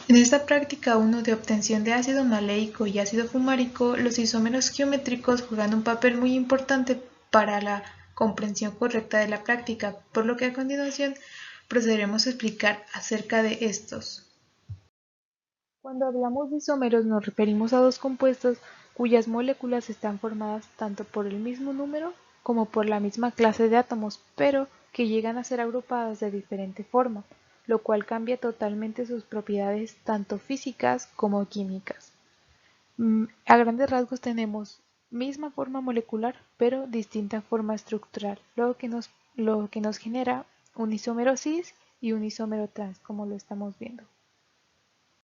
En esta práctica 1 de obtención de ácido maleico y ácido fumárico, los isómeros geométricos juegan un papel muy importante para la comprensión correcta de la práctica, por lo que a continuación procederemos a explicar acerca de estos. Cuando hablamos de isómeros nos referimos a dos compuestos cuyas moléculas están formadas tanto por el mismo número como por la misma clase de átomos, pero que llegan a ser agrupadas de diferente forma, lo cual cambia totalmente sus propiedades tanto físicas como químicas. A grandes rasgos tenemos misma forma molecular, pero distinta forma estructural, lo que nos genera un isómero cis y un isómero trans, como lo estamos viendo.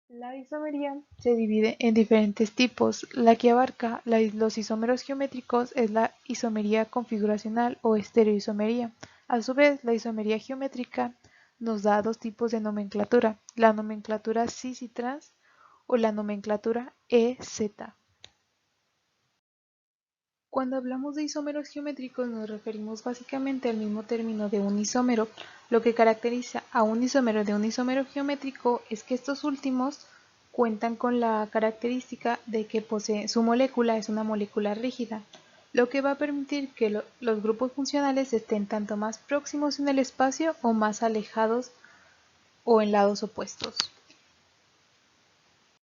La isomería se divide en diferentes tipos. La que abarca los isómeros geométricos es la isomería configuracional o estereoisomería. A su vez, la isomería geométrica nos da dos tipos de nomenclatura, la nomenclatura cis y trans o la nomenclatura EZ. Cuando hablamos de isómeros geométricos nos referimos básicamente al mismo término de un isómero. Lo que caracteriza a un isómero de un isómero geométrico es que estos últimos cuentan con la característica de que su molécula es una molécula rígida, lo que va a permitir que los grupos funcionales estén tanto más próximos en el espacio o más alejados o en lados opuestos.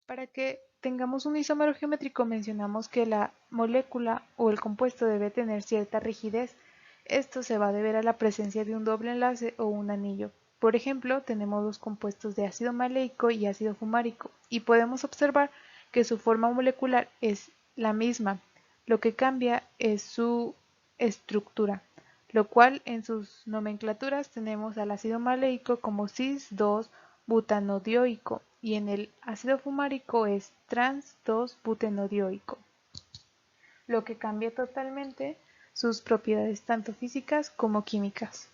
Para que tengamos un isómero geométrico mencionamos que la molécula o el compuesto debe tener cierta rigidez. Esto se va a deber a la presencia de un doble enlace o un anillo. Por ejemplo, tenemos los compuestos de ácido maleico y ácido fumárico y podemos observar que su forma molecular es la misma. Lo que cambia es su estructura, lo cual en sus nomenclaturas tenemos al ácido maleico como cis-2-butanodioico y en el ácido fumárico es trans-2-butenodioico, lo que cambia totalmente sus propiedades tanto físicas como químicas.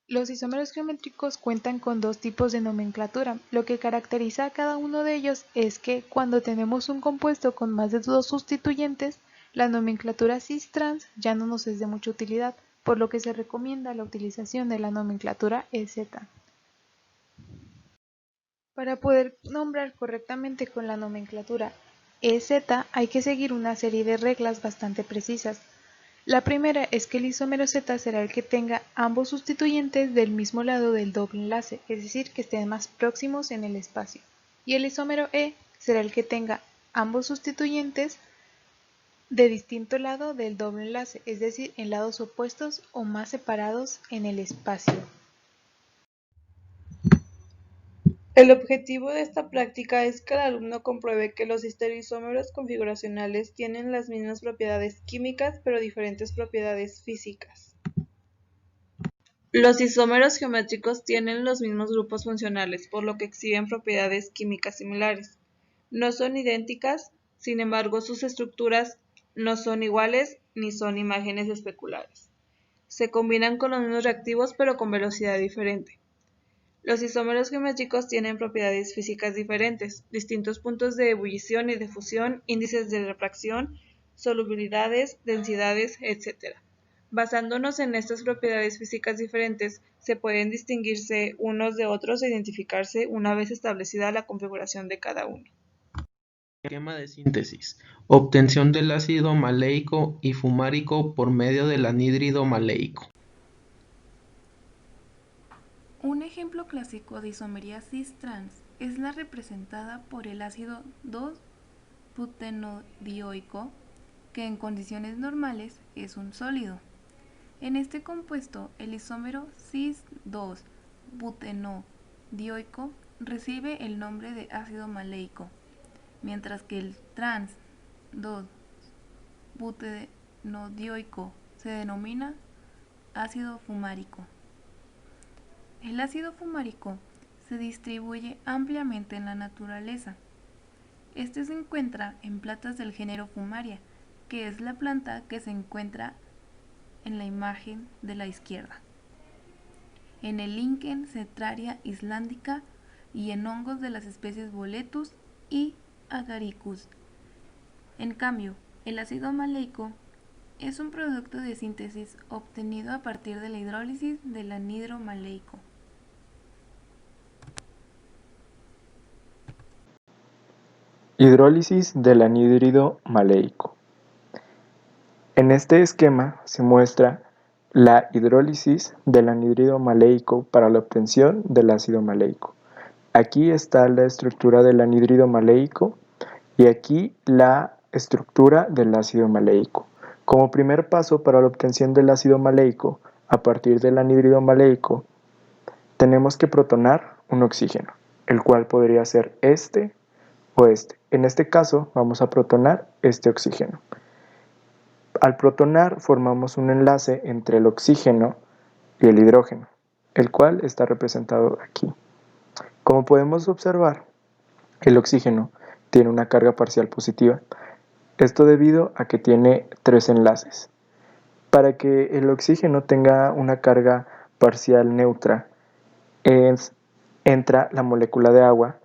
Los isómeros geométricos cuentan con dos tipos de nomenclatura. Lo que caracteriza a cada uno de ellos es que cuando tenemos un compuesto con más de dos sustituyentes, la nomenclatura cis-trans ya no nos es de mucha utilidad, por lo que se recomienda la utilización de la nomenclatura EZ. Para poder nombrar correctamente con la nomenclatura EZ hay que seguir una serie de reglas bastante precisas. La primera es que el isómero Z será el que tenga ambos sustituyentes del mismo lado del doble enlace, es decir, que estén más próximos en el espacio. Y el isómero E será el que tenga ambos sustituyentes de distinto lado del doble enlace, es decir, en lados opuestos o más separados en el espacio. El objetivo de esta práctica es que el alumno compruebe que los estereoisómeros configuracionales tienen las mismas propiedades químicas pero diferentes propiedades físicas. Los isómeros geométricos tienen los mismos grupos funcionales, por lo que exhiben propiedades químicas similares. No son idénticas, sin embargo sus estructuras no son iguales ni son imágenes especulares. Se combinan con los mismos reactivos pero con velocidad diferente. Los isómeros geométricos tienen propiedades físicas diferentes, distintos puntos de ebullición y de fusión, índices de refracción, solubilidades, densidades, etc. Basándonos en estas propiedades físicas diferentes, se pueden distinguirse unos de otros e identificarse una vez establecida la configuración de cada uno. Esquema de síntesis: obtención del ácido maleico y fumárico por medio del anhídrido maleico. Un ejemplo clásico de isomería cis-trans es la representada por el ácido 2-butenodioico, que en condiciones normales es un sólido. En este compuesto, el isómero cis-2-butenodioico recibe el nombre de ácido maleico, mientras que el trans-2-butenodioico se denomina ácido fumárico. El ácido fumárico se distribuye ampliamente en la naturaleza. Este se encuentra en plantas del género Fumaria, que es la planta que se encuentra en la imagen de la izquierda, en el Lichen Cetraria islandica y en hongos de las especies Boletus y Agaricus. En cambio, el ácido maleico es un producto de síntesis obtenido a partir de la hidrólisis del anhidro maleico. Hidrólisis del anhídrido maleico. En este esquema se muestra la hidrólisis del anhídrido maleico para la obtención del ácido maleico. Aquí está la estructura del anhídrido maleico y aquí la estructura del ácido maleico. Como primer paso para la obtención del ácido maleico, a partir del anhídrido maleico, tenemos que protonar un oxígeno, el cual podría ser este o este. En este caso vamos a protonar este oxígeno. Al protonar formamos un enlace entre el oxígeno y el hidrógeno, el cual está representado aquí. Como podemos observar, el oxígeno tiene una carga parcial positiva. Esto debido a que tiene 3 enlaces. Para que el oxígeno tenga una carga parcial neutra, entra la molécula de agua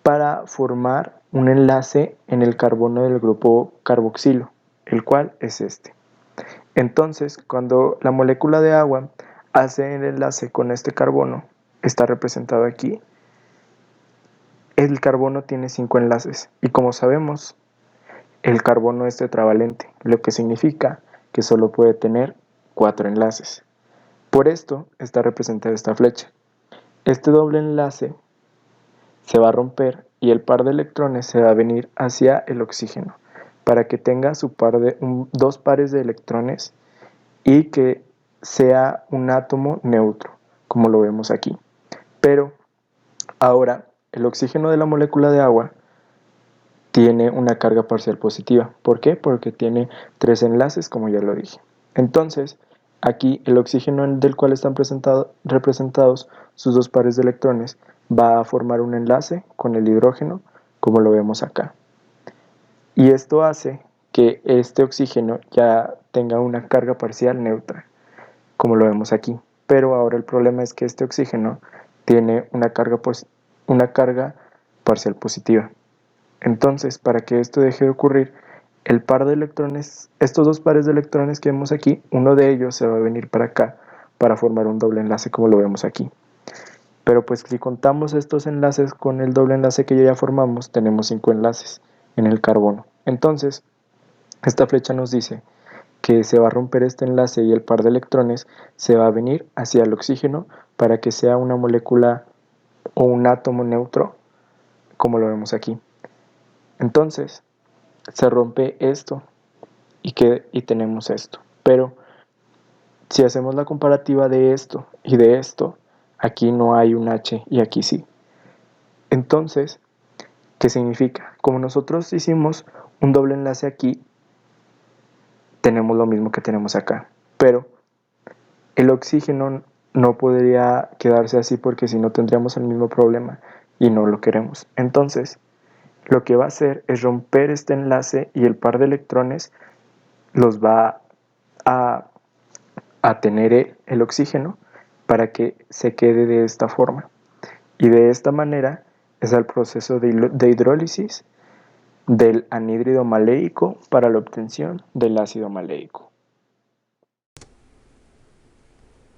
para formar un enlace en el carbono del grupo carboxilo, el cual es este. Entonces, cuando la molécula de agua hace el enlace con este carbono, está representado aquí, el carbono tiene 5 enlaces y como sabemos, el carbono es tetravalente, lo que significa que solo puede tener 4 enlaces. Por esto está representada esta flecha. Este doble enlace se va a romper y el par de electrones se va a venir hacia el oxígeno para que tenga dos pares de electrones y que sea un átomo neutro, como lo vemos aquí. Pero ahora el oxígeno de la molécula de agua tiene una carga parcial positiva. ¿Por qué? Porque tiene 3 enlaces, como ya lo dije. Entonces, aquí el oxígeno del cual están representados sus dos pares de electrones va a formar un enlace con el hidrógeno, como lo vemos acá. Y esto hace que este oxígeno ya tenga una carga parcial neutra, como lo vemos aquí. Pero ahora el problema es que este oxígeno tiene una carga parcial positiva. Entonces, para que esto deje de ocurrir, el par de electrones, estos dos pares de electrones que vemos aquí, uno de ellos se va a venir para acá para formar un doble enlace como lo vemos aquí. Pero pues si contamos estos enlaces con el doble enlace que ya formamos, tenemos 5 enlaces en el carbono. Entonces, esta flecha nos dice que se va a romper este enlace y el par de electrones se va a venir hacia el oxígeno para que sea una molécula o un átomo neutro, como lo vemos aquí. Entonces, se rompe esto y tenemos esto. Pero si hacemos la comparativa de esto y de esto, aquí no hay un H y aquí sí. Entonces, ¿qué significa? Como nosotros hicimos un doble enlace aquí, tenemos lo mismo que tenemos acá. Pero el oxígeno no podría quedarse así porque si no tendríamos el mismo problema y no lo queremos. Entonces, lo que va a hacer es romper este enlace y el par de electrones los va a tener el oxígeno para que se quede de esta forma. Y de esta manera es el proceso de hidrólisis del anhídrido maleico para la obtención del ácido maleico.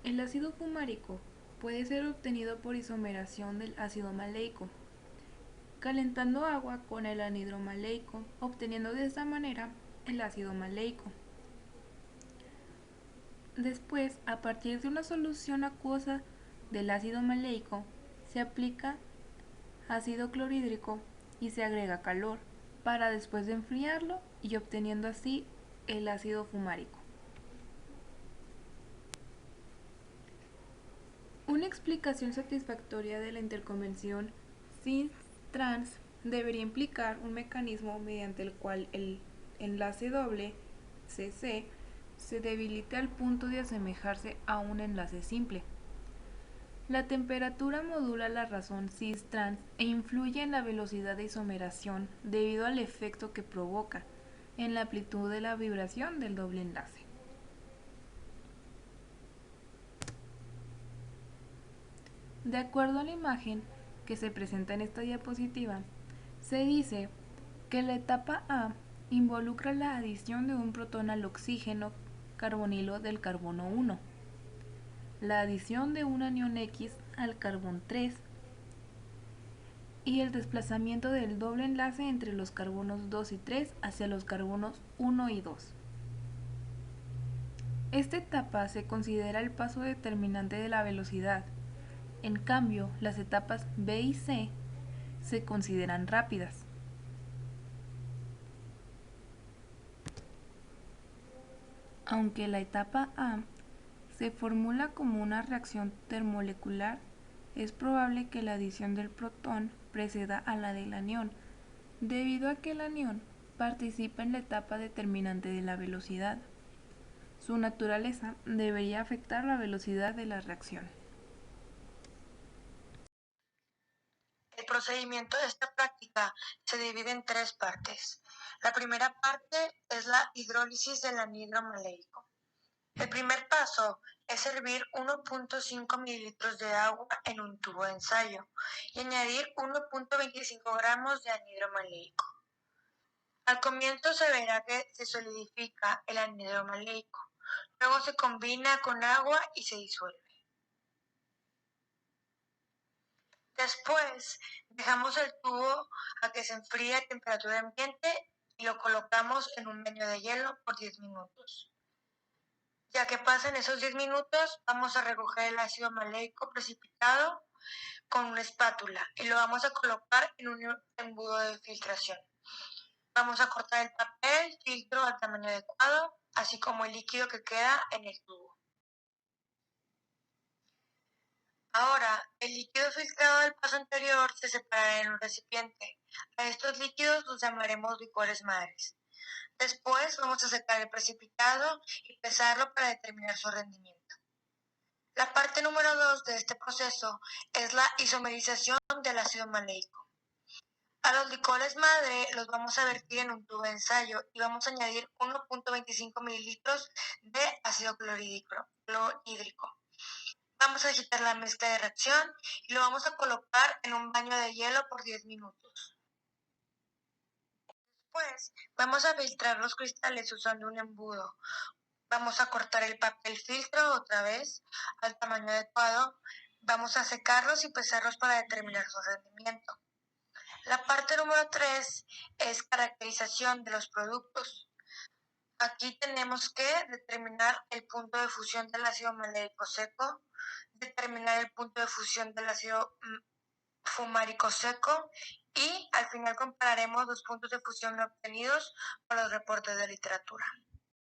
El ácido fumárico puede ser obtenido por isomeración del ácido maleico, calentando agua con el anhídrido maleico, obteniendo de esta manera el ácido maleico. Después, a partir de una solución acuosa del ácido maleico, se aplica ácido clorhídrico y se agrega calor, para después de enfriarlo y obteniendo así el ácido fumárico. Una explicación satisfactoria de la interconvención cis-trans debería implicar un mecanismo mediante el cual el enlace doble CC se debilite al punto de asemejarse a un enlace simple. La temperatura modula la razón cis-trans e influye en la velocidad de isomeración debido al efecto que provoca en la amplitud de la vibración del doble enlace. De acuerdo a la imagen que se presenta en esta diapositiva, se dice que la etapa A involucra la adición de un protón al oxígeno carbonilo del carbono 1, la adición de un anión X al carbón 3 y el desplazamiento del doble enlace entre los carbonos 2 y 3 hacia los carbonos 1 y 2. Esta etapa se considera el paso determinante de la velocidad. En cambio, las etapas B y C se consideran rápidas. Aunque la etapa A se formula como una reacción termomolecular, es probable que la adición del protón preceda a la del anión, debido a que el anión participa en la etapa determinante de la velocidad. Su naturaleza debería afectar la velocidad de la reacción. El procedimiento de esta práctica se divide en tres partes. La primera parte es la hidrólisis del anhidro maleico. El primer paso es hervir 1.5 mililitros de agua en un tubo de ensayo y añadir 1.25 gramos de anhidro maleico. Al comienzo se verá que se solidifica el anhidro maleico, luego se combina con agua y se disuelve. Después dejamos el tubo a que se enfríe a temperatura ambiente y lo colocamos en un baño de hielo por 10 minutos. Ya que pasen esos 10 minutos, vamos a recoger el ácido maleico precipitado con una espátula y lo vamos a colocar en un embudo de filtración. Vamos a cortar el papel filtro al tamaño adecuado, así como el líquido que queda en el tubo. Ahora, el líquido filtrado del paso anterior se separará en un recipiente. A estos líquidos los llamaremos licores madres. Después vamos a secar el precipitado y pesarlo para determinar su rendimiento. La parte número 2 de este proceso es la isomerización del ácido maleico. A los licores madre los vamos a vertir en un tubo de ensayo y vamos a añadir 1.25 mililitros de ácido clorhídrico. Vamos a agitar la mezcla de reacción y lo vamos a colocar en un baño de hielo por 10 minutos. Después vamos a filtrar los cristales usando un embudo. Vamos a cortar el papel filtro otra vez al tamaño adecuado. Vamos a secarlos y pesarlos para determinar su rendimiento. La parte número 3 es caracterización de los productos. Aquí tenemos que determinar el punto de fusión del ácido maleico seco, determinar el punto de fusión del ácido fumárico seco y al final compararemos los puntos de fusión obtenidos con los reportes de literatura.